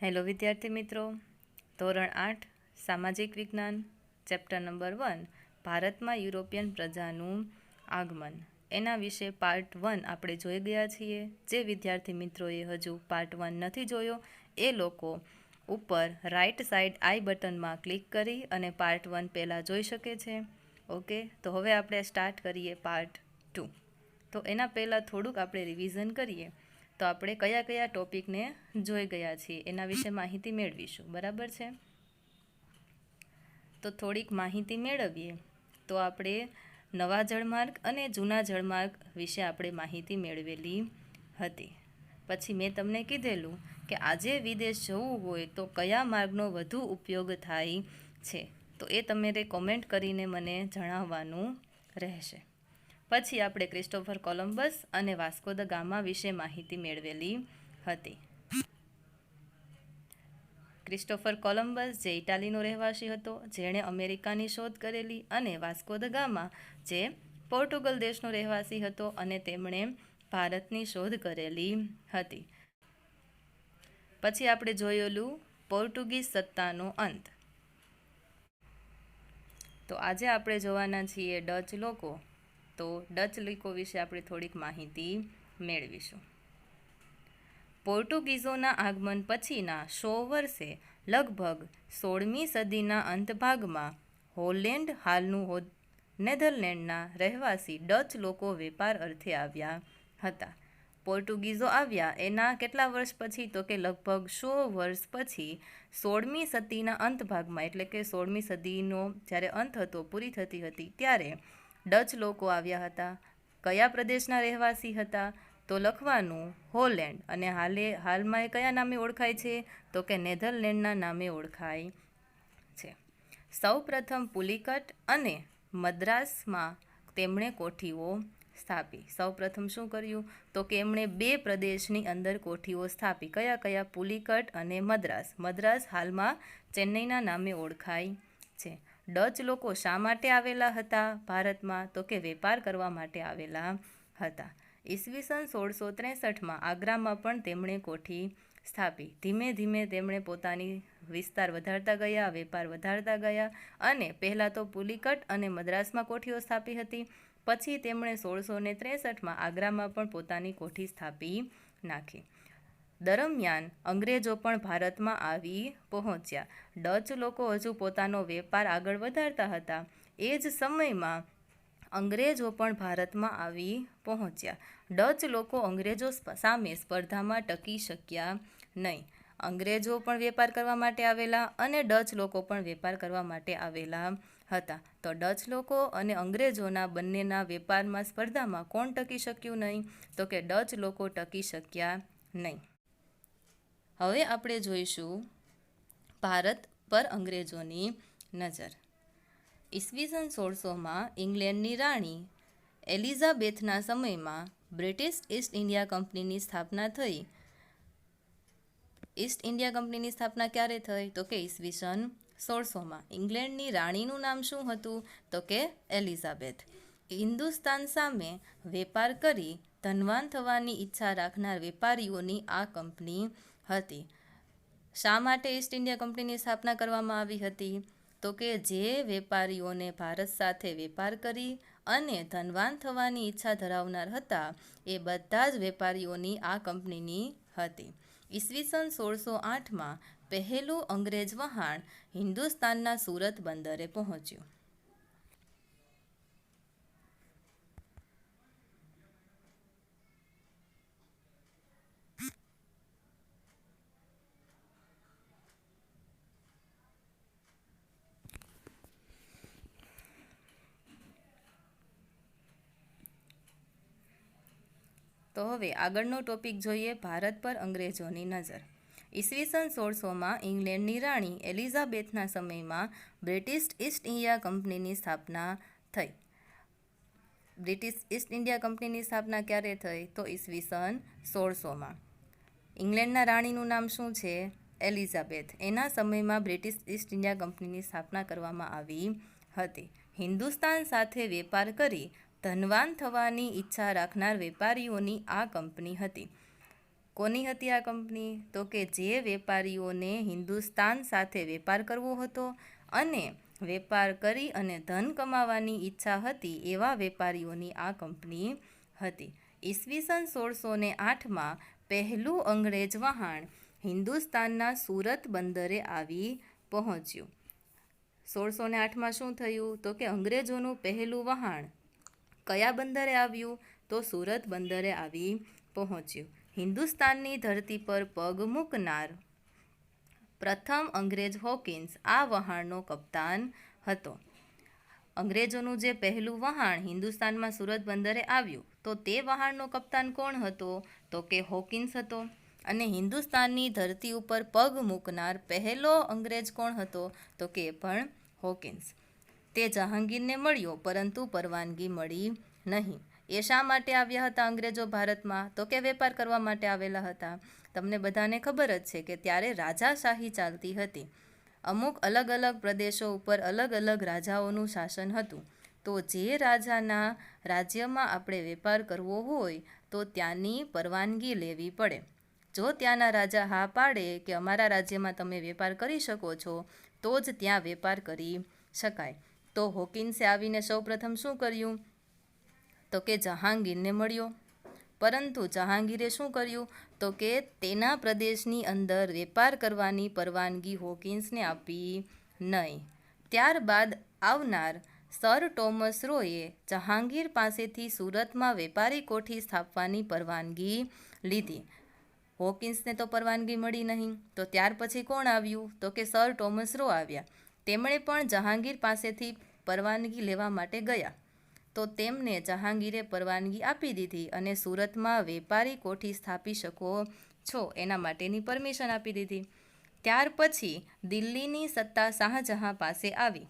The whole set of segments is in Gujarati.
હેલો વિદ્યાર્થી મિત્રો, ધોરણ 8 સામાજિક વિજ્ઞાન ચેપ્ટર નંબર 1 ભારતમાં યુરોપિયન પ્રજાનું આગમન એના વિશે પાર્ટ 1 આપણે જોઈ ગયા છીએ. જે વિદ્યાર્થી મિત્રોએ હજુ પાર્ટ 1 નથી જોયો એ લોકો ઉપર રાઈટ સાઈડ આઈ બટનમાં ક્લિક કરી અને પાર્ટ 1 પહેલાં જોઈ શકે છે. ઓકે, તો હવે આપણે સ્ટાર્ટ કરીએ પાર્ટ 2. તો એના પહેલાં થોડુંક આપણે રિવિઝન કરીએ. તો આપણે કયા કયા ટોપિકને જોઈ ગયા છીએ એના વિશે માહિતી મેળવીશું. બરાબર છે? તો થોડીક માહિતી મેળવીએ તો આપણે નવા જળમાર્ગ અને જૂના જળમાર્ગ વિશે આપણે માહિતી મેળવેલી હતી. પછી મેં તમને કીધેલું કે આજે વિદેશ જવું હોય તો કયા માર્ગનો વધુ ઉપયોગ થાય છે, તો એ તમારે કોમેન્ટ કરીને મને જણાવવાનું રહેશે. પછી આપણે ક્રિસ્ટોફર કોલંબસ અને વાસ્કો દ ગામા વિશે માહિતી મેળવેલી હતી. ક્રિસ્ટોફર કોલંબસ જે ઇટાલીનો રહેવાસી હતો, જેણે અમેરિકાની શોધ કરેલી, અને વાસ્કો દ ગામા જે પોર્ટુગલ દેશનો રહેવાસી હતો અને તેમણે ભારતની શોધ કરેલી હતી. પછી આપણે જોયેલું પોર્ટુગીઝ સત્તાનો અંત. તો આજે આપણે જોવાના છીએ ડચ લોકો. તો ડચ લોકો વિશે આપણે થોડીક માહિતી મેળવીશું. પોર્ટુગીઝોના આગમન પછીના 100 વર્ષે લગભગ 16મી સદીના અંતભાગમાં હોલેન્ડ, હાલનું નેધરલેન્ડના રહેવાસી ડચ લોકો વેપાર અર્થે આવ્યા હતા. પોર્ટુગીઝો આવ્યા એના કેટલા વર્ષ પછી? તો કે લગભગ 100 વર્ષ પછી 16મી સદીના અંતભાગમાં, એટલે કે 16મી સદીનો જ્યારે અંત હતો, પૂરી થતી હતી, ત્યારે ડચ લોકો આવ્યા હતા. કયા પ્રદેશના રહેવાસી હતા? તો લખવાનું હોલેન્ડ, અને હાલમાં એ કયા નામે ઓળખાય છે? તો કે નેધરલેન્ડના નામે ઓળખાય છે. સૌ પ્રથમ પુલિકટ અને મદ્રાસમાં તેમણે કોઠીઓ સ્થાપી. સૌ પ્રથમ શું કર્યું? તો કે એમણે 2 પ્રદેશની અંદર કોઠીઓ સ્થાપી. કયા કયા? પુલિકટ અને મદ્રાસ. મદ્રાસ હાલમાં ચેન્નઈના નામે ઓળખાય છે. ડચ લોકો શા માટે આવેલા હતા ભારતમાં? તો કે વેપાર કરવા માટે આવેલા હતા. ઈસવીસન 1663માં આગ્રામાં પણ તેમણે કોઠી સ્થાપી. ધીમે ધીમે તેમણે પોતાની વિસ્તાર વધારતા ગયા, વેપાર વધારતા ગયા, અને પહેલાં તો પુલિકટ અને મદ્રાસમાં કોઠીઓ સ્થાપી હતી. પછી તેમણે 1663માં આગ્રામાં પણ પોતાની કોઠી સ્થાપી નાખી. દરમિયાન અંગ્રેજો પણ ભારતમાં આવી પહોંચ્યા. ડચ લોકો હજુ પોતાનો વેપાર આગળ વધારતા હતા. એ જ સમયમાં અંગ્રેજો પણ ભારતમાં આવી પહોંચ્યા. ડચ લોકો અંગ્રેજો સામે સ્પર્ધામાં ટકી શક્યા નહીં. અંગ્રેજો પણ વેપાર કરવા માટે આવેલા અને ડચ લોકો પણ વેપાર કરવા માટે આવેલા હતા. તો ડચ લોકો અને અંગ્રેજોના બંનેના વેપારમાં સ્પર્ધામાં કોણ ટકી શક્યું નહીં? તો કે ડચ લોકો ટકી શક્યા નહીં. હવે આપણે જોઈશું ભારત પર અંગ્રેજોની નજર. ઈસવીસન 1600માં ઇંગ્લેન્ડની રાણી એલિઝાબેથના સમયમાં બ્રિટિશ ઈસ્ટ ઇન્ડિયા કંપનીની સ્થાપના થઈ. ઈસ્ટ ઇન્ડિયા કંપનીની સ્થાપના ક્યારે થઈ? તો કે ઈસવીસન 1600માં. ઇંગ્લેન્ડની રાણીનું નામ શું હતું? તો કે એલિઝાબેથ. હિન્દુસ્તાન સામે વેપાર કરી ધનવાન થવાની ઈચ્છા રાખનાર વેપારીઓની આ કંપની હતી. શા માટે ઈસ્ટ ઇન્ડિયા કંપનીની સ્થાપના કરવામાં આવી હતી? તો કે જે વેપારીઓને ભારત સાથે વેપાર કરી અને ધનવાન થવાની ઈચ્છા ધરાવનાર હતા, એ બધા જ વેપારીઓની આ કંપનીની હતી. ઈસવીસન 1608માં પહેલું અંગ્રેજ વહાણ હિન્દુસ્તાનના સુરત બંદરે પહોંચ્યું. તો હવે આગળનો ટોપિક જોઈએ, ભારત પર અંગ્રેજોની નજર. ઈસવીસન 1600માં ઇંગ્લેન્ડની રાણી એલિઝાબેથના સમયમાં બ્રિટિશ ઈસ્ટ ઇન્ડિયા કંપનીની સ્થાપના થઈ. બ્રિટિશ ઈસ્ટ ઇન્ડિયા કંપનીની સ્થાપના ક્યારે થઈ? તો ઈસવીસન 1600માં. ઇંગ્લેન્ડના રાણીનું નામ શું છે? એલિઝાબેથ. એના સમયમાં બ્રિટિશ ઈસ્ટ ઇન્ડિયા કંપનીની સ્થાપના કરવામાં આવી હતી. હિન્દુસ્તાન સાથે વેપાર કરી ધનવાન થવાની ઈચ્છા રાખનાર વેપારીઓની આ કંપની હતી. કોની હતી આ કંપની? તો કે જે વેપારીઓને હિન્દુસ્તાન સાથે વેપાર કરવો હતો અને વેપાર કરી અને ધન કમાવાની ઈચ્છા હતી એવા વેપારીઓની આ કંપની હતી. ઈસવીસન 1608માં પહેલું અંગ્રેજ વહાણ હિન્દુસ્તાનના સુરત બંદરે આવી પહોંચ્યું. 1608માં શું થયું? તો કે અંગ્રેજોનું પહેલું વહાણ કયા બંદરે આવ્યું? તો સુરત બંદરે આવી પહોંચ્યું. હિન્દુસ્તાનની ધરતી પર પગ મૂકનાર પ્રથમ અંગ્રેજ હોકિન્સ આ વહાણનો કપ્તાન હતો. અંગ્રેજોનું જે પહેલું વહાણ હિન્દુસ્તાનમાં સુરત બંદરે આવ્યું તો તે વહાણનો કપ્તાન કોણ હતો? તો કે હોકિન્સ હતો. અને હિન્દુસ્તાનની ધરતી ઉપર પગ મૂકનાર પહેલો અંગ્રેજ કોણ હતો? તો કે પણ હોકિન્સ. તે જહાંગીરને મળ્યો પરંતુ પરવાનગી મળી નહીં. એ શા માટે આવ્યા હતા અંગ્રેજો ભારતમાં? તો કે વેપાર કરવા માટે આવેલા હતા. તમને બધાને ખબર જ છે કે ત્યારે રાજાશાહી ચાલતી હતી. અમુક અલગ અલગ પ્રદેશો ઉપર અલગ અલગ રાજાઓનું શાસન હતું. તો જે રાજાના રાજ્યમાં આપણે વેપાર કરવો હોય તો ત્યાંની પરવાનગી લેવી પડે. જો ત્યાંના રાજા હા પાડે કે અમારા રાજ્યમાં તમે વેપાર કરી શકો છો તો જ ત્યાં વેપાર કરી શકાય. તો હોકિન્સે આવીને સૌપ્રથમ શું કર્યું? તો કે જહાંગીરને મળ્યો. પરંતુ જહાંગીરે શું કર્યું? તો કે તેના પ્રદેશની અંદર વેપાર કરવાની પરવાનગી હોકિન્સને આપી નહીં. ત્યારબાદ આવનાર સર ટોમસ રોયે જહાંગીર પાસેથી સુરતમાં વેપારી કોઠી સ્થાપવાની પરવાનગી લીધી. હોકિન્સને તો પરવાનગી મળી નહીં. તો ત્યાર પછી કોણ આવ્યું? તો કે સર ટોમસ રો આવ્યા. તેમણે પણ જહાંગીર પાસેથી પરવાનગી લેવા માટે ગયા. તો તેમને જહાંગીરે પરવાનગી આપી દીધી અને સુરતમાં વેપારી કોઠી સ્થાપી શકો છો એના માટેની પરમિશન આપી દીધી. ત્યાર પછી દિલ્હીની સત્તા શાહજહાં પાસે આવી.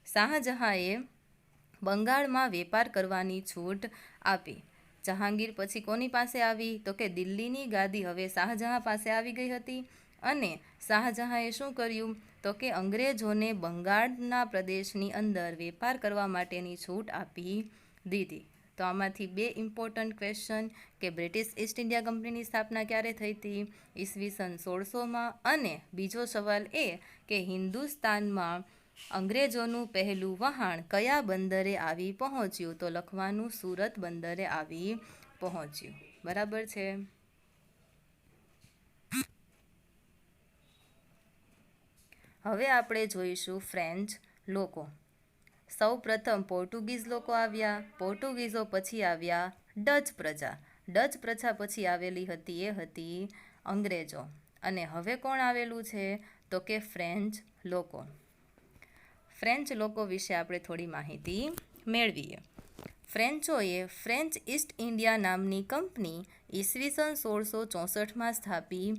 શાહજહાંએ બંગાળમાં વેપાર કરવાની છૂટ આપી. જહાંગીર પછી કોની પાસે આવી? તો કે દિલ્હીની ગાદી હવે શાહજહાં પાસે આવી ગઈ હતી. અને શાહજહાંએ શું કર્યું? તો કે અંગ્રેજોને બંગાળના પ્રદેશની અંદર વેપાર કરવા માટેની છૂટ આપી દીધી. તો આમાંથી બે ઇમ્પોર્ટન્ટ ક્વેશ્ચન કે બ્રિટિશ ઈસ્ટ ઇન્ડિયા કંપનીની સ્થાપના ક્યારે થઈ હતી? ઈસવીસન 1600માં. અને બીજો સવાલ એ કે હિન્દુસ્તાનમાં અંગ્રેજોનું પહેલું વહાણ કયા બંદરે આવી પહોંચ્યું? તો લખવાનું સુરત બંદરે આવી પહોંચ્યું. બરાબર છે. હવે આપણે જોઈશું ફ્રેન્ચ લોકો. સૌ પ્રથમ પોર્ટુગીઝ લોકો આવ્યા. પોર્ટુગીઝો પછી આવ્યા ડચ પ્રજા. ડચ પ્રજા પછી આવેલી હતી એ હતી અંગ્રેજો. અને હવે કોણ આવેલું છે? તો કે ફ્રેન્ચ લોકો. ફ્રેન્ચ લોકો વિશે આપણે થોડી માહિતી મેળવીએ. ફ્રેન્ચોએ ફ્રેન્ચ ઈસ્ટ ઇન્ડિયા નામની કંપની ઈસવીસન 1664માં સ્થાપી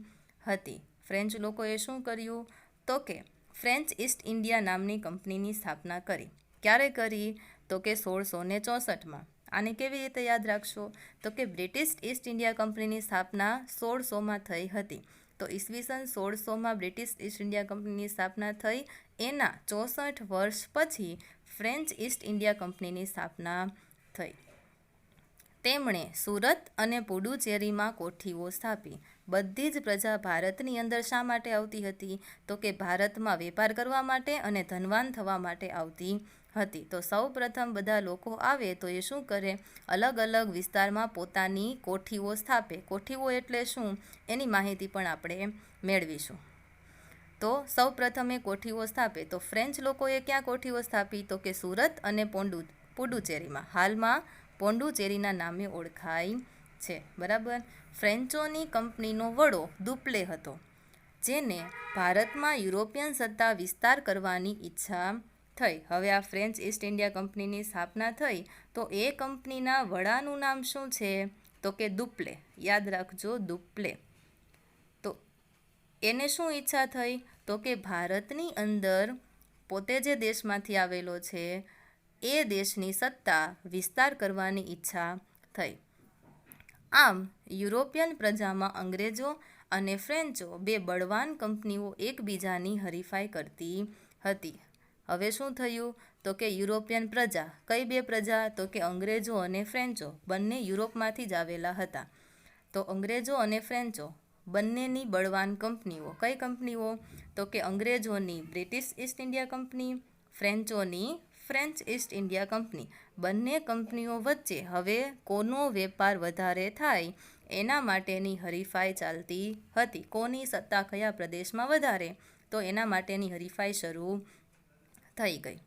હતી. ફ્રેન્ચ લોકોએ શું કર્યું? તો કે ફ્રેન્ચ ઈસ્ટ ઇન્ડિયા નામની કંપનીની સ્થાપના કરી. ક્યારે કરી? તો કે 1664માં. આને કેવી રીતે યાદ રાખશો? તો કે બ્રિટિશ ઈસ્ટ ઇન્ડિયા કંપનીની સ્થાપના 1600માં થઈ હતી. તો ઈસવીસન 1600માં બ્રિટિશ ઈસ્ટ ઇન્ડિયા કંપનીની સ્થાપના થઈ. એના 64 વર્ષ પછી ફ્રેન્ચ ઈસ્ટ ઇન્ડિયા કંપનીની સ્થાપના થઈ. તેમણે સુરત અને પુડુચેરીમાં કોઠીઓ સ્થાપી. બધી જ પ્રજા ભારતની અંદર શા માટે આવતી હતી? તો કે ભારતમાં વેપાર કરવા માટે અને ધનવાન થવા માટે આવતી હતી. તો સૌ પ્રથમ બધા લોકો આવે તો એ શું કરે? અલગ અલગ વિસ્તારમાં પોતાની કોઠીઓ સ્થાપે. કોઠીઓ એટલે શું એની માહિતી પણ આપણે મેળવીશું. તો સૌ પ્રથમે કોઠીઓ સ્થાપે. તો ફ્રેન્ચ લોકોએ ક્યાં કોઠીઓ સ્થાપી? તો કે સુરત અને પુડુચેરીમાં. હાલમાં પોંડુચેરીના નામે ઓળખાય છે. બરાબર. ફ્રેન્ચોની કંપનીનો વડો દુપ્લે હતો, જેને ભારતમાં યુરોપિયન સત્તા વિસ્તાર કરવાની ઈચ્છા થઈ. હવે આ ફ્રેન્ચ ઈસ્ટ ઇન્ડિયા કંપનીની સ્થાપના થઈ તો એ કંપનીના વડાનું નામ શું છે? તો કે દુપ્લે. યાદ રાખજો, દુપ્લે. તો એને શું ઈચ્છા થઈ? તો કે ભારતની અંદર પોતે જે દેશમાંથી આવેલો છે એ દેશની સત્તા વિસ્તાર કરવાની ઈચ્છા થઈ. આમ યુરોપિયન પ્રજામાં અંગ્રેજો અને ફ્રેન્ચો બે બળવાન કંપનીઓ એકબીજાની હરીફાઈ કરતી હતી. હવે શું થયું? તો કે યુરોપિયન પ્રજા, કઈ બે પ્રજા? તો કે અંગ્રેજો અને ફ્રેન્ચો બંને યુરોપમાંથી જ આવેલા હતા. તો અંગ્રેજો અને ફ્રેન્ચો બંનેની બળવાન કંપનીઓ, કઈ કંપનીઓ? તો કે અંગ્રેજોની બ્રિટિશ ઈસ્ટ ઇન્ડિયા કંપની, ફ્રેન્ચોની ફ્રેન્ચ ઈસ્ટ ઇન્ડિયા કંપની, બંને કંપનીઓ વચ્ચે હવે કોનો વેપાર વધારે થાય એના માટેની હરીફાઈ ચાલતી હતી. કોની સત્તા કયા પ્રદેશમાં વધારે, તો એના માટેની હરીફાઈ શરૂ થઈ ગઈ.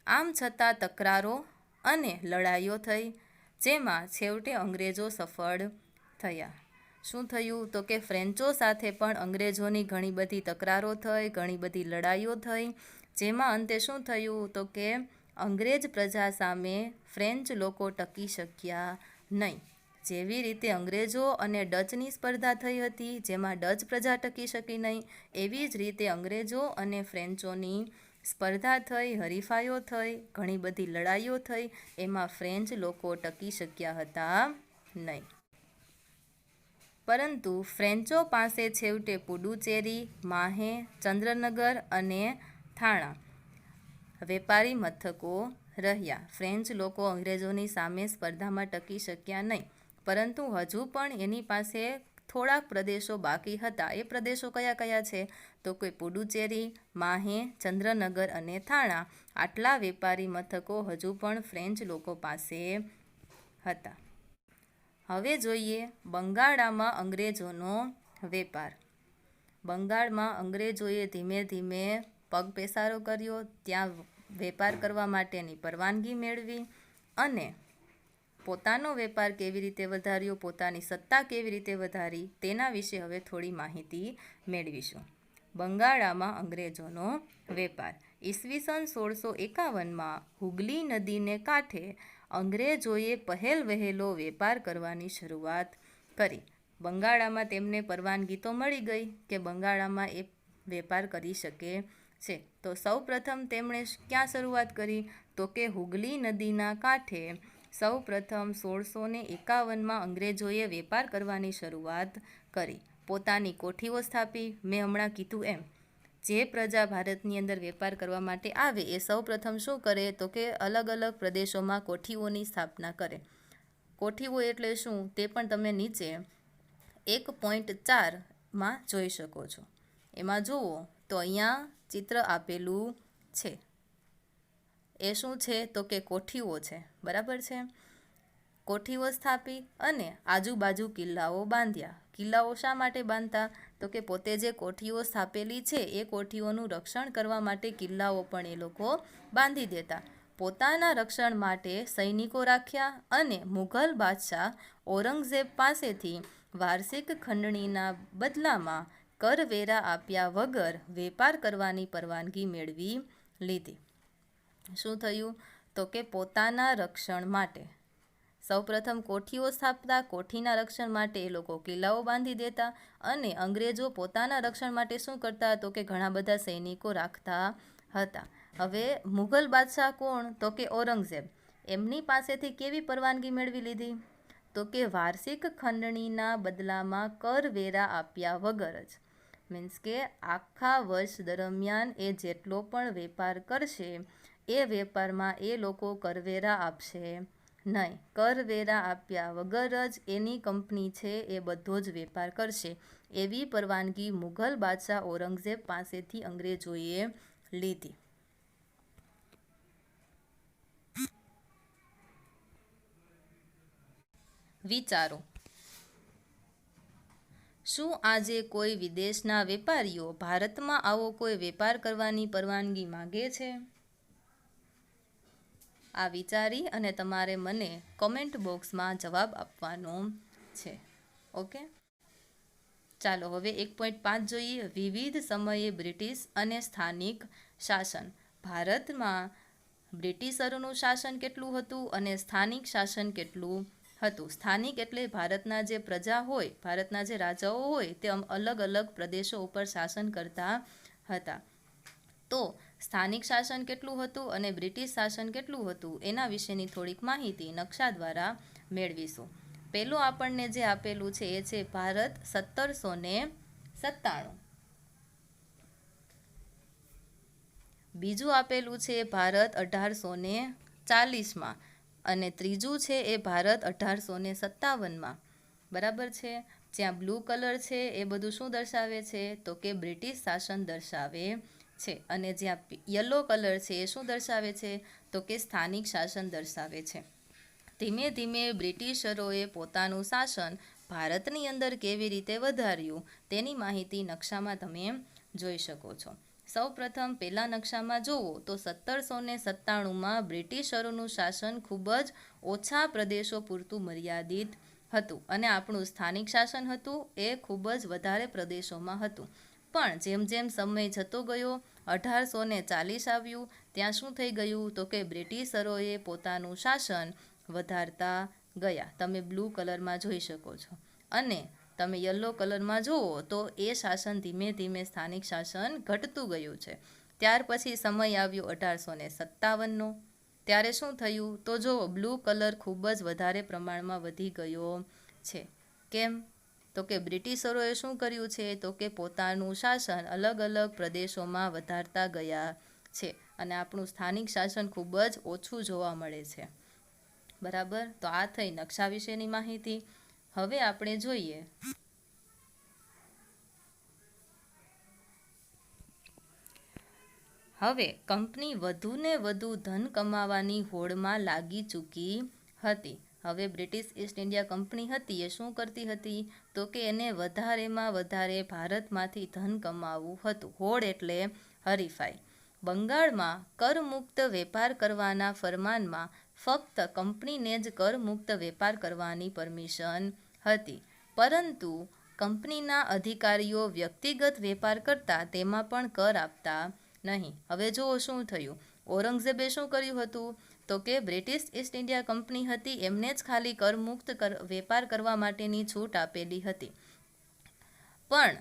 આમ છતાં તકરારો અને લડાઈઓ થઈ, જેમાં છેવટે અંગ્રેજો સફળ થયા. શું થયું? તો કે ફ્રેન્ચો સાથે પણ અંગ્રેજોની ઘણી બધી તકરારો થઈ, ઘણી બધી લડાઈઓ થઈ, જેમાં અંતે શું થયું? તો કે અંગ્રેજ પ્રજા સામે ફ્રેન્ચ લોકો ટકી શક્યા નહીં. જેવી રીતે અંગ્રેજો અને ડચની સ્પર્ધા થઈ હતી, જેમાં ડચ પ્રજા ટકી શકી નહીં, એવી જ રીતે અંગ્રેજો અને ફ્રેન્ચોની સ્પર્ધા થઈ, હરીફાઈઓ થઈ, ઘણી બધી લડાઈઓ થઈ, એમાં ફ્રેન્ચ લોકો ટકી શક્યા હતા નહીં. પરંતુ ફ્રેન્ચો પાસે છેવટે પુડુચેરી, માહે, ચંદ્રનગર અને થાણા વેપારી મથકો રહ્યા. ફ્રેન્ચ લોકો અંગ્રેજોની સામે સ્પર્ધામાં ટકી શક્યા નહીં, પરંતુ હજુ પણ એની પાસે થોડાક પ્રદેશો બાકી હતા. એ પ્રદેશો કયા કયા છે? તો કે પુડુચેરી, માહે, ચંદ્રનગર અને થાણા. આટલા વેપારી મથકો હજુ પણ ફ્રેન્ચ લોકો પાસે હતા. હવે જોઈએ બંગાળામાં અંગ્રેજોનો વેપાર. બંગાળમાં અંગ્રેજોએ ધીમે ધીમે પગ પેસારો કર્યો, ત્યાં વેપાર કરવા માટેની પરવાનગી મેળવી અને પોતાનો વેપાર કેવી રીતે વધાર્યો, પોતાની સત્તા કેવી રીતે વધારી, તેના વિશે હવે થોડી માહિતી મેળવીશું. બંગાળામાં અંગ્રેજોનો વેપાર. ઈસવીસન 1651માં હુગલી નદીને કાંઠે અંગ્રેજોએ પહેલ વહેલો વેપાર કરવાની શરૂઆત કરી. બંગાળામાં તેમને પરવાનગી તો મળી ગઈ કે બંગાળામાં એ વેપાર કરી શકે છે. તો સૌ પ્રથમ તેમણે ક્યાં શરૂઆત કરી? તો કે હુગલી નદીના કાંઠે સૌ પ્રથમ 1651માં અંગ્રેજોએ વેપાર કરવાની શરૂઆત કરી. પોતાની કોઠીઓ સ્થાપી. મેં હમણાં કીધું એમ, જે પ્રજા ભારતની અંદર વેપાર કરવા માટે આવે એ સૌ પ્રથમ શું કરે? તો કે અલગ અલગ પ્રદેશોમાં કોઠીઓની સ્થાપના કરે. કોઠીઓ એટલે શું? તે પણ તમે નીચે 1.4માં જોઈ શકો છો. એમાં જુઓ તો અહીંયા ચિત્ર આપેલું છે. એ શું છે? તો કે કોઠીઓ છે. બરાબર છે. કોઠીઓ સ્થાપી અને આજુબાજુ કિલ્લાઓ બાંધ્યા. કિલ્લાઓ શા માટે બાંધતા? તો કે પોતે જે કોઠીઓ સ્થાપેલી છે એ કોઠીઓનું રક્ષણ કરવા માટે કિલ્લાઓ પણ એ લોકો બાંધી દેતા. પોતાના રક્ષણ માટે સૈનિકો રાખ્યા અને મુઘલ બાદશાહ ઔરંગઝેબ પાસેથી વાર્ષિક ખંડણીના બદલામાં કરવેરા આપ્યા વગર વેપાર કરવાની પરવાનગી મેળવી લીધી. શું થયું? તો કે પોતાના રક્ષણ માટે સૌપ્રથમ કોઠીઓ સ્થાપતા, કોઠીના રક્ષણ માટે એ લોકો કિલ્લાઓ બાંધી દેતા અને અંગ્રેજો પોતાના રક્ષણ માટે શું કરતા? તો કે ઘણા બધા સૈનિકો રાખતા હતા. હવે મુઘલ બાદશાહ કોણ? તો કે ઔરંગઝેબ. એમની પાસેથી કેવી પરવાનગી મેળવી લીધી? તો કે વાર્ષિક ખંડણીના બદલામાં કરવેરા આપ્યા વગર જ. મીન્સ કે આખા વર્ષ દરમિયાન એ જેટલો પણ વેપાર કરશે એ વેપારમાં એ લોકો કરવેરા આપશે નહીં. કરવેરા આપ્યા વગર જ એની કંપની છે એ બધો જ વેપાર કરશે. એવી પરવાનગી મુઘલ બાદશાહ ઔરંગઝેબ પાસેથી અંગ્રેજોએ લીધી. વિચારો, શું આજે કોઈ વિદેશના વેપારીઓ ભારતમાં આવો કોઈ વેપાર કરવાની પરવાનગી માગે છે? આ વિચારી અને તમારે મને કોમેન્ટ બોક્સમાં જવાબ આપવાનો છે. ઓકે, ચાલો હવે 1.5 જોઈએ. વિવિધ સમયે બ્રિટિશ અને સ્થાનિક શાસન. ભારતમાં બ્રિટિશરોનું શાસન કેટલું હતું અને સ્થાનિક શાસન કેટલું હતું? સ્થાનિક એટલે ભારતના જે પ્રજા હોય, ભારતના જે રાજાઓ હોય તે અલગ અલગ પ્રદેશો ઉપર શાસન કરતા હતા. તો સ્થાનિક શાસન કેટલું હતું અને બ્રિટિશ શાસન કેટલું હતું એના વિશેની થોડીક માહિતી નકશા દ્વારા મેળવીશું. પહેલું આપણને જે આપેલું છે એ છે ભારત 1797. બીજું આપેલું છે ભારત 1840માં અને ત્રીજું છે એ ભારત 1857માં. બરાબર છે. જ્યાં બ્લુ કલર છે એ બધું શું દર્શાવે છે તો કે બ્રિટિશ શાસન દર્શાવે છે, અને જ્યાં યલો કલર છે એ શું દર્શાવે છે તો કે સ્થાનિક શાસન દર્શાવે છે. ધીમે ધીમે બ્રિટિશરોએ પોતાનું શાસન ભારતની અંદર કેવી રીતે વધાર્યું તેની માહિતી નકશામાં તમે જોઈ શકો છો. સૌપ્રથમ પહેલા નકશામાં જુઓ તો 1797માં બ્રિટિશરોનું શાસન ખૂબ જ ઓછા પ્રદેશો પૂરતું મર્યાદિત હતું, અને આપણું સ્થાનિક શાસન હતું એ ખૂબ જ વધારે પ્રદેશોમાં હતું. પણ જેમ જેમ સમય જતો ગયો 1840 આવ્યું ત્યાં શું થઈ ગયું તો કે બ્રિટિશરોએ પોતાનું શાસન વધારતા ગયા. તમે બ્લુ કલરમાં જોઈ શકો છો, અને તમે યલો કલરમાં જુઓ તો એ શાસન ધીમે ધીમે સ્થાનિક શાસન ઘટતું ગયું છે. ત્યાર પછી સમય આવ્યો 1857નો. ત્યારે શું થયું તો જો બ્લુ કલર ખૂબ જ વધારે પ્રમાણમાં વધી ગયો છે. કેમ તો કે બ્રિટિશરોએ શું કર્યું છે તો કે પોતાનું શાસન અલગ અલગ પ્રદેશોમાં વધારતા ગયા છે, અને આપણું સ્થાનિક શાસન ખૂબ જ ઓછું જોવા મળે છે. બરાબર, તો આ થઈ નકશા વિશેની માહિતી. હવે આપણે જોઈએ હવે કંપની વધુને વધુ ધન કમાવાની હોડમાં લાગી ચૂકી હતી. હવે બ્રિટિશ ઈસ્ટ ઇન્ડિયા કંપની હતી એ શું કરતી હતી તો કે એને વધારેમાં વધારે ભારતમાંથી ધન કમાવવું હતું. હોડ એટલે હરીફાઈ. બંગાળમાં કરમુક્ત વેપાર કરવાના ફરમાનમાં ફક્ત કંપનીને જ કરમુક્ત વેપાર કરવાની પરમિશન હતી, પરંતુ કંપનીના અધિકારીઓ વ્યક્તિગત વેપાર કરતા તેમાં પણ કર આપતા નહીં. હવે જુઓ શું થયું. ઔરંગઝેબે શું કર્યું હતું તો કે બ્રિટિશ ઈસ્ટ ઇન્ડિયા કંપની હતી એમને જ ખાલી કરમુક્ત વેપાર કરવા માટેની છૂટ આપેલી હતી, પણ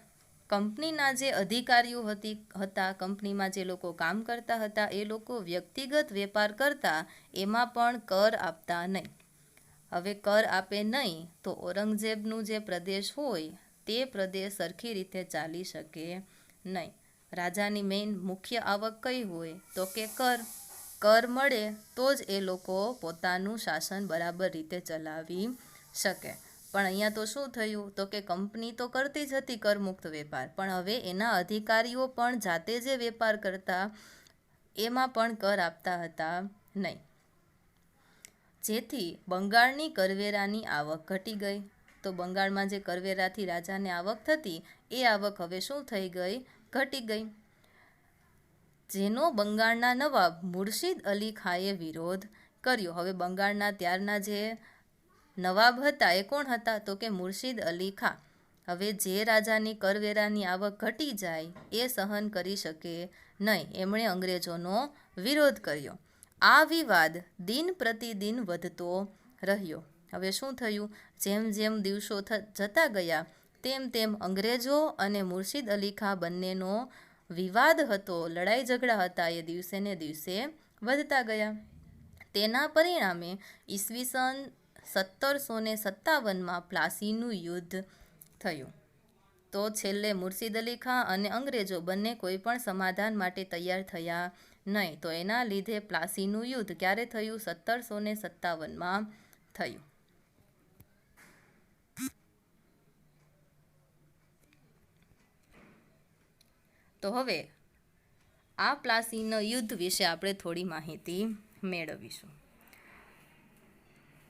કંપનીના જે અધિકારીઓ હતા, કંપનીમાં જે લોકો કામ કરતા હતા એ લોકો વ્યક્તિગત વેપાર કરતા એમાં પણ કર આપતા નહીં. હવે કર આપે નહીં તો ઔરંગઝેબનું જે પ્રદેશ હોય તે પ્રદેશ સરખી રીતે ચાલી શકે નહીં. રાજાની મેઇન મુખ્ય આવક કઈ હોય તો કે કર મળે તો જ એ લોકો પોતાનું શાસન બરાબર રીતે ચલાવી શકે. પણ અહીંયા તો શું થયું તો કે કંપની તો કરતી જ હતી કરમુક્ત વેપાર, પણ હવે એના અધિકારીઓ પણ જાતે જે વેપાર કરતા એમાં પણ કર આપતા હતા નહીં, જેથી બંગાળની કરવેરાની આવક ઘટી ગઈ. તો બંગાળમાં જે કરવેરાથી રાજાને આવક થતી એ આવક હવે શું થઈ ગઈ ઘટી ગઈ, જેનો બંગાળના નવાબ મુર્શિદ અલી ખાએ વિરોધ કર્યો. હવે બંગાળના ત્યારના જે નવાબ હતા એ કોણ હતા તો કે મુર્શિદ અલી ખા. હવે જે રાજાની કરવેરાની આવક ઘટી જાય એ સહન કરી શકે નહીં, એમણે અંગ્રેજોનો વિરોધ કર્યો. આ વિવાદ દિન પ્રતિદિન વધતો રહ્યો. હવે શું થયું, જેમ જેમ દિવસો જતા ગયા તેમ તેમ અંગ્રેજો અને મુર્શિદ અલી ખા બંનેનો વિવાદ હતો, લડાઈ ઝઘડા હતા એ દિવસે ને દિવસે વધતા ગયા. તેના પરિણામે ઈસવીસન 1757માં પ્લાસીનું યુદ્ધ થયું. તો છેલ્લે મુર્શિદ અલી ખાં અને અંગ્રેજો બંને કોઈ પણ સમાધાન માટે તૈયાર થયા નહીં. તો એના લીધે પ્લાસીનું યુદ્ધ ક્યારે થયું 1757માં થયું. તો હવે આ પ્લાસીના યુદ્ધ વિશે આપણે થોડી માહિતી મેળવીશું.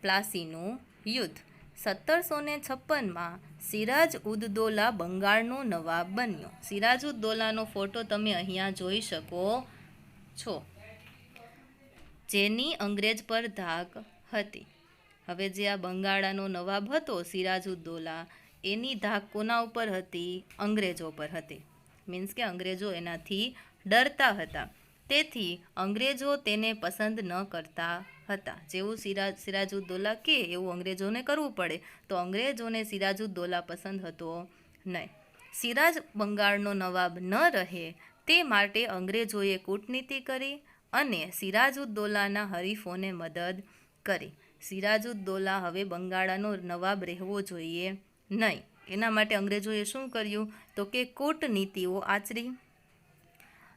પ્લાસીનું યુદ્ધ 1756માં સિરાજ ઉદ દૌલા બંગાળનો નવાબ બન્યો. સિરાજ ઉદ દૌલાનો ફોટો તમે અહીંયા જોઈ શકો છો, જેની અંગ્રેજ પર ધાક હતી. હવે જે આ બંગાળનો નવાબ હતો સિરાજ ઉદ દૌલા, એની ધાક કોના ઉપર હતી અંગ્રેજો પર હતી. મીન્સ કે અંગ્રેજો એનાથી ડરતા હતા, તેથી અંગ્રેજો તેને પસંદ ન કરતા હતા. જેવું સિરાજ ઉદ દૌલા કે એવું અંગ્રેજોને કરવું પડે, તો અંગ્રેજોને સિરાજ ઉદ દૌલા પસંદ હતો નહીં. સિરાજ બંગાળનો નવાબ ન રહે તે માટે અંગ્રેજોએ કૂટનીતિ કરી અને સિરાજ ઉદ દૌલાના હરીફોને મદદ કરી. સિરાજ ઉદ દૌલા હવે બંગાળનો નવાબ રહેવો જોઈએ નહીં, એના માટે અંગ્રેજોએ શું કર્યું તો કે કૂટનીતિઓ આચરી.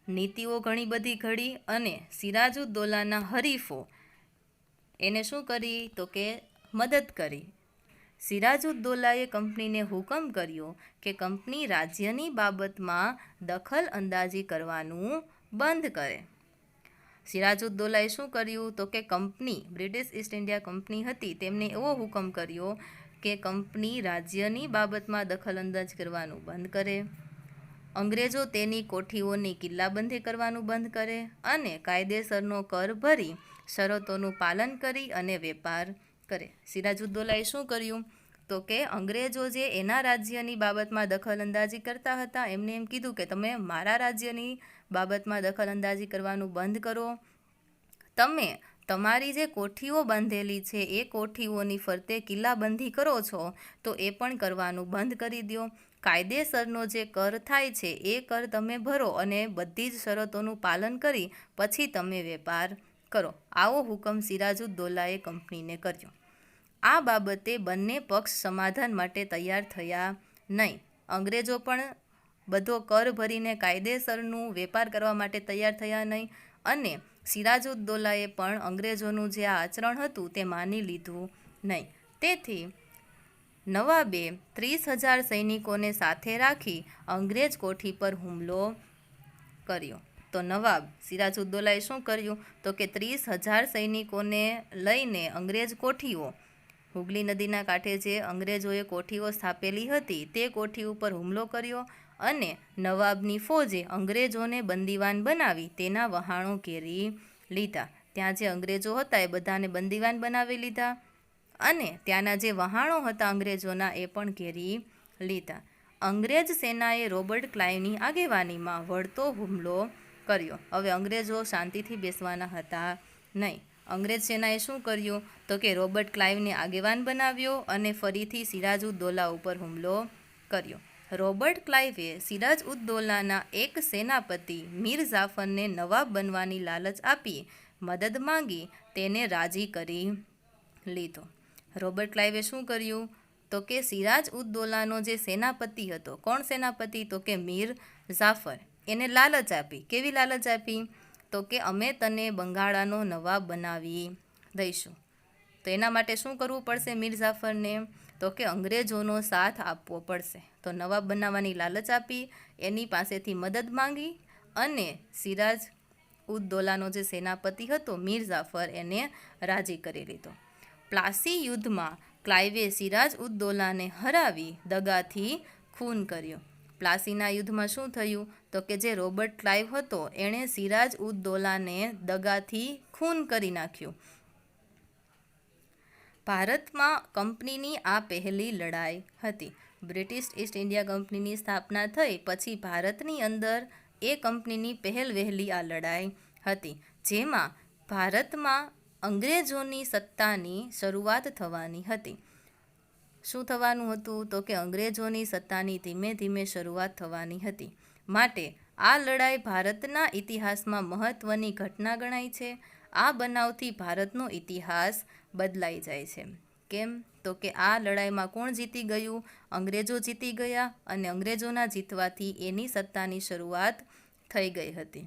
નીતિઓ ઘણી બધી ઘડી અને સિરાજ ઉદ દૌલાના હરીફો એને શું કરી તો કે મદદ કરી. સિરાજુદ્દૌલાએ કંપનીને હુકમ કર્યો કે કંપની રાજ્યની બાબતમાં દખલ અંદાજી કરવાનું બંધ કરે. સિરાજુદ્દૌલાએ શું કર્યું તો કે company British East India company હતી તેમને એવો હુકમ કર્યો કે કંપની રાજ્યની બાબતમાં દખલઅંદાજ કરવાનું બંધ કરે, અંગ્રેજો તેની કોઠીઓની કિલ્લાબંધી કરવાનું બંધ કરે અને કાયદેસરનો કર ભરી શરતોનું પાલન કરી અને વેપાર કરે. સિરાજુદ્દૌલાએ શું કર્યું તો કે અંગ્રેજો જે એના રાજ્યની બાબતમાં દખલઅંદાજી કરતા હતા એમને એમ કીધું કે તમે મારા રાજ્યની બાબતમાં દખલઅંદાજી કરવાનું બંધ કરો, તમે તમારી જે કોઠીઓ બાંધેલી છે એ કોઠીઓની ફરતે કિલ્લાબંધી કરો છો તો એ પણ કરવાનું બંધ કરી દો, કાયદેસરનો જે કર થાય છે એ કર તમે ભરો અને બધી જ શરતોનું પાલન કરી પછી તમે વેપાર કરો. આવો હુકમ સિરાજુદ્દૌલાએ કંપનીને કર્યો. આ બાબતે બંને પક્ષ સમાધાન માટે તૈયાર થયા નહીં. અંગ્રેજો પણ બધો કર ભરીને કાયદેસરનું વેપાર કરવા માટે તૈયાર થયા નહીં અને સિરાજુદ્દૌલાએ પણ અંગ્રેજોનું જે આ આચરણ હતું તે માની લીધું નહીં. તેથી નવાબે 30,000 સૈનિકોને સાથે રાખી અંગ્રેજ કોઠી પર હુમલો કર્યો. તો નવાબ સિરાજુદ્દૌલાએ શું કર્યું તો કે 30,000 સૈનિકોને લઈને અંગ્રેજ કોઠીઓ હુગલી નદીના કાંઠે જે અંગ્રેજોએ કોઠીઓ સ્થાપેલી હતી તે કોઠી ઉપર હુમલો કર્યો અને નવાબની ફોજે અંગ્રેજોને બંદીવાન બનાવી તેના વહાણો ઘેરી લીધા. ત્યાં જે અંગ્રેજો હતા એ બધાને બંદીવાન બનાવી લીધા અને ત્યાંના જે વહાણો હતા અંગ્રેજોના એ પણ ઘેરી લીધા. અંગ્રેજ સેનાએ રોબર્ટ ક્લાઇવની આગેવાનીમાં વળતો હુમલો કર્યો. હવે અંગ્રેજો શાંતિથી બેસવાના હતા નહીં. અંગ્રેજ સેનાએ શું કર્યું તો કે રોબર્ટ ક્લાઇવને આગેવાન બનાવ્યો અને ફરીથી સિરાજુદ્દૌલા ઉપર હુમલો કર્યો. રોબર્ટ ક્લાઇવે સિરાજઉદ્દૌલાના એક સેનાપતિ મીર જાફરને નવાબ બનવાની લાલચ આપી મદદ માંગી તેને રાજી કરી લીધો. રોબર્ટ ક્લાઇવે શું કર્યું તો કે સિરાજઉદ્દૌલાનો જે સેનાપતિ હતો, કોણ સેનાપતિ તો કે મીર જાફર, એને લાલચ આપી. કેવી લાલચ આપી તો કે અમે તને બંગાળાનો નવાબ બનાવી દઈશું. તો એના માટે શું કરવું પડશે મીર જાફરને તો કે અંગ્રેજોનો સાથ આપવો પડશે. તો નવાબ બનાવવાની લાલચ આપી, એની પાસેથી મદદ માંગી અને સિરાજઉદ્દૌલાનો જે સેનાપતિ હતો મીર જાફર એને રાજી કરી લીધો. પ્લાસી યુદ્ધમાં ક્લાઇવે સિરાજઉદ્દૌલાને હરાવી દગાથી ખૂન કર્યો. પ્લાસીના યુદ્ધમાં શું થયું તો કે જે રોબર્ટ ક્લાઇવ હતો એણે સિરાજઉદ્દૌલાને દગાથી ખૂન કરી નાખ્યું. ભારતમાં કંપનીની આ પહેલી લડાઈ હતી. બ્રિટિશ ઈસ્ટ ઇન્ડિયા કંપનીની સ્થાપના થઈ પછી ભારતની અંદર એ કંપનીની વહેલી આ લડાઈ હતી જેમાં ભારતમાં અંગ્રેજોની સત્તાની શરૂઆત થવાની હતી. શું થવાનું હતું તો કે અંગ્રેજોની સત્તાની ધીમે ધીમે શરૂઆત થવાની હતી. માટે આ લડાઈ ભારતના ઇતિહાસમાં મહત્ત્વની ઘટના ગણાય છે. આ બનાવથી ભારતનો ઇતિહાસ બદલાઈ જાય છે. કેમ તો કે આ લડાઈમાં કોણ જીતી ગયું? અંગ્રેજો જીતી ગયા અને અંગ્રેજોના જીતવાથી એની સત્તાની શરૂઆત થઈ ગઈ હતી.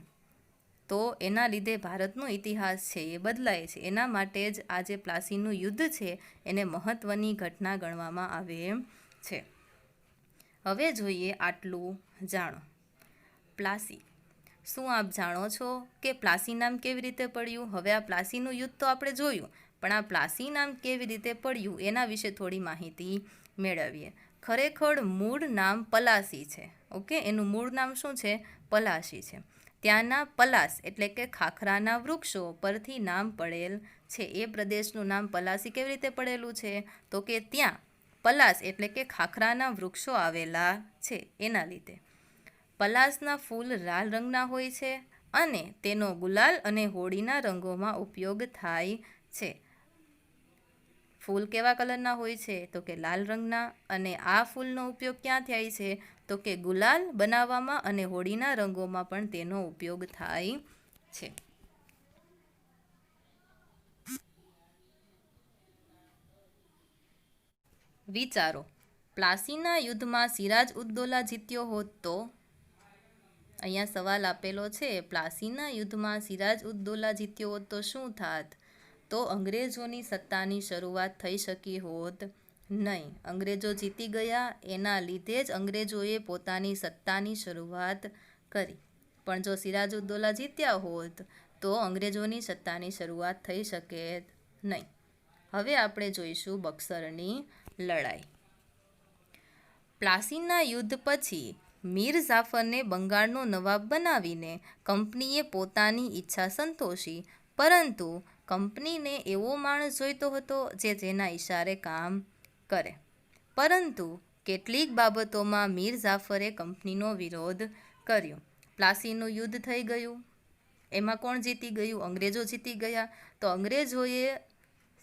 તો એના લીધે ભારતનો ઇતિહાસ છે એ બદલાય છે. એના માટે જ આ જે પ્લાસીનું યુદ્ધ છે એને મહત્ત્વની ઘટના ગણવામાં આવે છે. હવે જોઈએ આટલું જાણો. પ્લાસી, શું આપ જાણો છો કે પ્લાસી નામ કેવી રીતે પડ્યું? હવે આ પ્લાસીનું યુદ્ધ તો આપણે જોયું, પણ આ પ્લાસી નામ કેવી રીતે પડ્યું એના વિશે થોડી માહિતી મેળવીએ. ખરેખર મૂળ નામ પલાસી છે. ઓકે, એનું મૂળ નામ શું છે? પલાસી છે. ત્યાંના પલાસ એટલે કે ખાખરાના વૃક્ષો પરથી નામ પડેલ છે. એ પ્રદેશનું નામ પલાસી કેવી રીતે પડેલું છે તો કે ત્યાં પલાસ એટલે કે ખાખરાના વૃક્ષો આવેલા છે એના લીધે. પલાસના ફૂલ લાલ રંગના હોય છે અને તેનો ગુલાલ અને હોળીના રંગોમાં ઉપયોગ થાય છે. ફૂલ કેવા કલરના હોય છે તો કે લાલ રંગના, અને આ ફૂલનો ઉપયોગ ક્યાં થાય છે તો કે ગુલાલ બનાવવામાં અને હોળીના રંગોમાં પણ તેનો ઉપયોગ થાય છે. વિચારો, પ્લાસીના યુદ્ધમાં સિરાજઉદ્દૌલા જીત્યો હોત તો? અહીંયા સવાલ આપેલો છે, પ્લાસીના યુદ્ધમાં સિરાજઉદ્દૌલા જીત્યો હોત તો શું થાત? તો અંગ્રેજોની સત્તાની શરૂઆત થઈ શકી હોત નહીં. અંગ્રેજો જીતી ગયા, એના લીધે જ અંગ્રેજોએ પોતાની સત્તાની શરૂઆત કરી. પણ જો સિરાજુદ્દૌલા જીત્યા હોત તો અંગ્રેજોની સત્તાની શરૂઆત થઈ શકે નહીં. હવે આપણે જોઈશું બક્સરની લડાઈ. પ્લાસીના યુદ્ધ પછી મીર જાફરને બંગાળનો નવાબ બનાવીને કંપનીએ પોતાની ઈચ્છા સંતોષી, પરંતુ કંપનીને એવો માણસ જોઈતો હતો જે તેના ઈશારે કામ કરે. પરંતુ કેટલીક બાબતોમાં મીર જાફરે કંપનીનો વિરોધ કર્યો. પ્લાસીનું યુદ્ધ થઈ ગયું, એમાં કોણ જીતી ગયું? અંગ્રેજો જીતી ગયા. તો અંગ્રેજોએ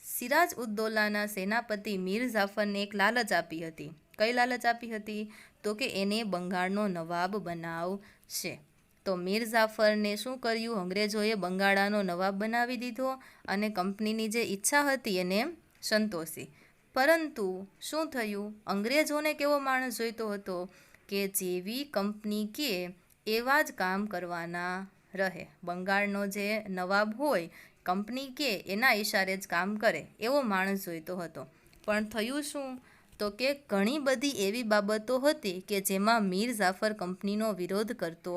સિરાજઉદ્દૌલાના સેનાપતિ મીર જાફરને એક લાલચ આપી હતી. કઈ લાલચ આપી હતી? તો કે એને બંગાળનો નવાબ બનાવશે. તો મીર જાફરને શું કર્યું? અંગ્રેજોએ બંગાળાનો નવાબ બનાવી દીધો અને કંપનીની જે ઈચ્છા હતી એને સંતોષી. પરંતુ શું થયું? અંગ્રેજોને કેવો માણસ જોઈતો હતો કે જેવી કંપની કહે એવા જ કામ કરવાના રહે. બંગાળનો જે નવાબ હોય, કંપની કહે એના ઈશારે જ કામ કરે એવો માણસ જોઈતો હતો. પણ થયું શું? તો કે ઘણી બધી એવી બાબતો હતી કે જેમાં મીર જાફર કંપનીનો વિરોધ કરતો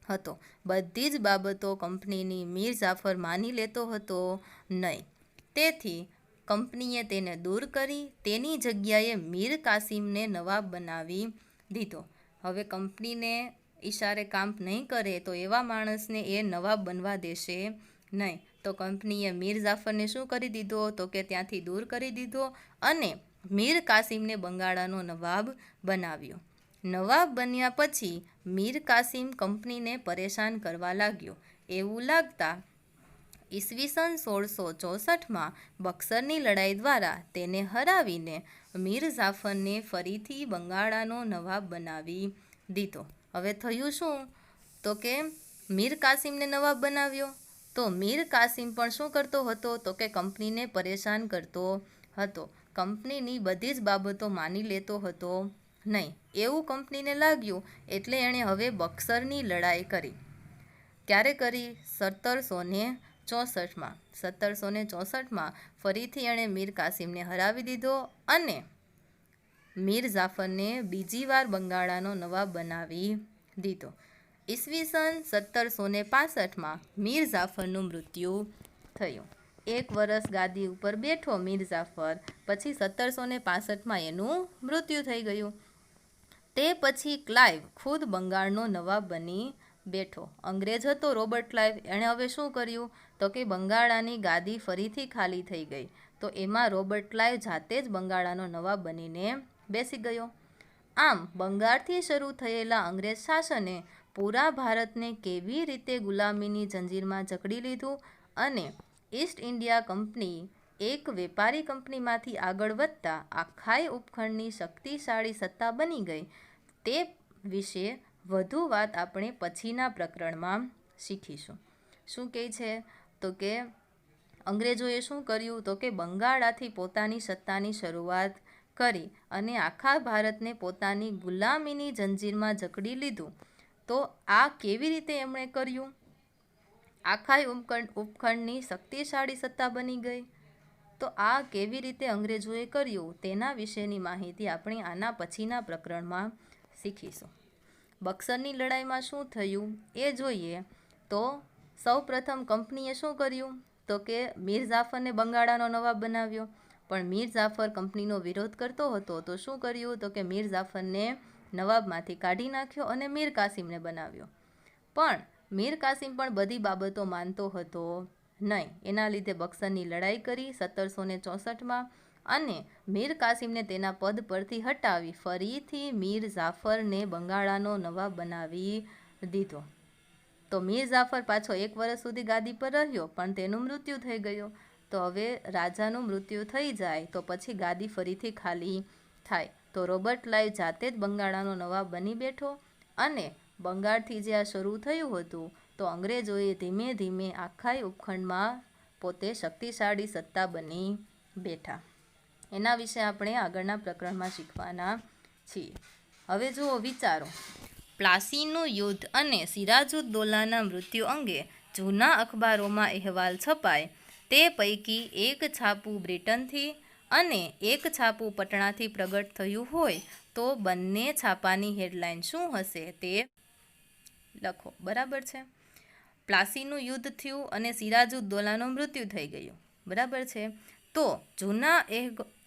હતો. બધી જ બાબતો કંપનીની મીર જાફર માની લેતો હતો નહીં. તેથી કંપનીએ તેને દૂર કરી, તેની જગ્યાએ મીર કાસિમને નવાબ બનાવી દીધો. હવે કંપનીને ઈશારે કામ નહીં કરે તો એવા માણસને એ નવાબ બનવા દેશે નહીં. તો કંપનીએ મીર જાફરને શું કરી દીધો? તો કે ત્યાંથી દૂર કરી દીધો અને મીર કાસિમને બંગાળાનો નવાબ બનાવ્યો. નવાબ બન્યા પછી મીર કાસિમ કંપનીને પરેશાન કરવા લાગ્યો. એવું લાગતા ઈસવીસન 1664માં બક્સરની લડાઈ દ્વારા તેને હરાવીને મીર જાફરને ફરીથી બંગાળાનો નવાબ બનાવી દીધો. હવે થયું શું? તો કે મીર કાસિમને નવાબ બનાવ્યો. તો મીર કાસિમ પણ શું કરતો હતો? તો કે કંપનીને પરેશાન કરતો હતો. કંપનીની બધી જ બાબતો માની લેતો હતો નહીં. એવું કંપનીને લાગ્યું એટલે એણે હવે બક્સરની લડાઈ કરી. ક્યારે કરી? 1764માં. 1764માં ફરીથી એણે મીર કાસિમને હરાવી દીધો અને મીર જાફરને બીજી વાર બંગાળાનો નવાબ બનાવી દીધો. ઈસવીસન 1765માં મીર જાફરનું મૃત્યુ થયું. 1 વર્ષ ગાદી ઉપર બેઠો મીર જાફર, પછી 1765માં એનું મૃત્યુ થઈ ગયું. તે પછી ક્લાઇવ ખુદ બંગાળનો નવાબ બની બેઠો. અંગ્રેજ હતો રોબર્ટ ક્લાઇવ, એણે હવે શું કર્યું? તો કે બંગાળાની ગાદી ફરીથી ખાલી થઈ ગઈ. તો એમાં રોબર્ટ ક્લાઇવ જાતે જ બંગાળાનો નવાબ બનીને બેસી ગયો. આમ બંગાળથી શરૂ થયેલા અંગ્રેજ શાસને પૂરા ભારતને કેવી રીતે ગુલામીની જંજીરમાં જકડી લીધું અને ઈસ્ટ ઇન્ડિયા કંપની એક વેપારી કંપનીમાંથી આગળ વધતા આખાય ઉપખંડની શક્તિશાળી સત્તા બની ગઈ, તે વિશે વધુ વાત આપણે પછીના પ્રકરણમાં શીખીશું. શું કહે છે? તો કે અંગ્રેજોએ શું કર્યું? તો કે બંગાળાથી પોતાની સત્તાની શરૂઆત કરી અને આખા ભારતને પોતાની ગુલામીની જંજીરમાં જકડી લીધું. તો આ કેવી રીતે એમણે કર્યું? આખાય ઉપખંડની શક્તિશાળી સત્તા બની ગઈ. તો આ કેવી રીતે અંગ્રેજોએ કર્યું તેના વિશેની માહિતી આપણે આના પછીના પ્રકરણમાં શીખીશું. બક્સરની લડાઈમાં શું થયું એ જોઈએ. તો સૌપ્રથમ કંપનીએ શું કર્યું? તો કે મીર જાફરને બંગાળાનો નવાબ બનાવ્યો. પણ મીર જાફર કંપનીનો વિરોધ કરતો હતો તો શું કર્યું? તો કે મીર જાફરને નવાબમાંથી કાઢી નાખ્યો અને મીર કાસિમને બનાવ્યો. પણ મીર કાસિમ પણ બધી બાબતો માનતો હતો નહીં. એના લીધે બક્સરની લડાઈ કરી 1764માં અને મીર કાસિમને તેના પદ પરથી હટાવી ફરીથી મીર જાફરને બંગાળાનો નવાબ બનાવી દીધો. તો મીર જાફર પાછો 1 વર્ષ સુધી ગાદી પર રહ્યો પણ તેનું મૃત્યુ થઈ ગયું. તો હવે રાજાનું મૃત્યુ થઈ જાય તો પછી ગાદી ફરીથી ખાલી થાય. તો રોબર્ટ ક્લાઇવ જાતે જ બંગાળાનો નવાબ બની બેઠો અને બંગાળથી જે આ શરૂ થયું હતું તો અંગ્રેજોએ ધીમે ધીમે આખાય ઉપખંડમાં પોતે શક્તિશાળી સત્તા બની બેઠા. એના વિશે આપણે આગળના પ્રકરણમાં શીખવાના છીએ. હવે જુઓ, વિચારો. પ્લાસીનું યુદ્ધ અને સિરાજુદ્દૌલાના મૃત્યુ અંગે જૂના અખબારોમાં અહેવાલ છપાય. તે પૈકી એક છાપું બ્રિટનથી અને એક છાપું પટણાથી પ્રગટ થયું હોય તો બંને છાપાની હેડલાઇન શું હશે તે લખો. બરાબર છે. પ્લાસીનું યુદ્ધ થયું અને સિરાજુદ્દૌલાનું મૃત્યુ થઈ ગયું. બરાબર છે. તો જૂના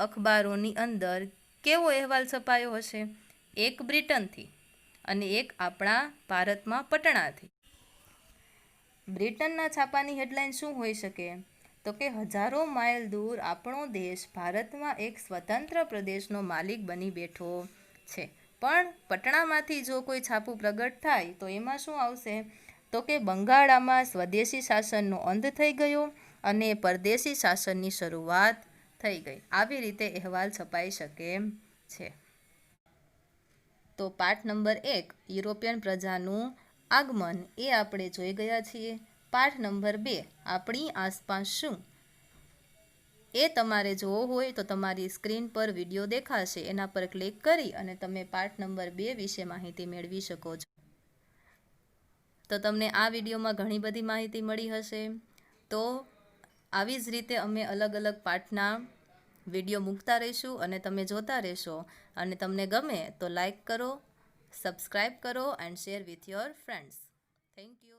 અખબારોની અંદર કેવો અહેવાલ છપાયો હશે? એક બ્રિટનથી અને એક આપણા ભારતમાં પટણાથી. બ્રિટનના છાપાની હેડલાઇન શું હોઈ શકે? તો કે હજારો માઇલ દૂર આપણો દેશ ભારતમાં એક સ્વતંત્ર પ્રદેશનો માલિક બની બેઠો છે. પણ પટણામાંથી જો કોઈ છાપું પ્રગટ થાય તો એમાં શું આવશે? તો કે બંગાળામાં સ્વદેશી શાસનનો અંત થઈ ગયો અને પરદેશી શાસનની શરૂઆત થઈ ગઈ. આવી રીતે અહેવાલ છપાઈ શકે છે. તો પાઠ નંબર 1 યુરોપિયન પ્રજાનું આગમન એ આપણે જોઈ ગયા છીએ. પાઠ નંબર 2 આપણી આસપાસ શું, એ તમારે જોવો હોય તો તમારી સ્ક્રીન પર વિડીયો દેખાશે, એના પર ક્લિક કરી અને તમે પાઠ નંબર 2 વિશે માહિતી મેળવી શકો છો. તો તમને આ વિડીયોમાં ઘણી બધી માહિતી મળી હશે. તો આવી જ રીતે અમે અલગ અલગ પાઠના વિડીયો મૂકતા રહીશું અને તમે જોતા રહેશો. અને તમને ગમે તો લાઈક કરો, સબસ્ક્રાઈબ કરો and share with your friends. Thank you.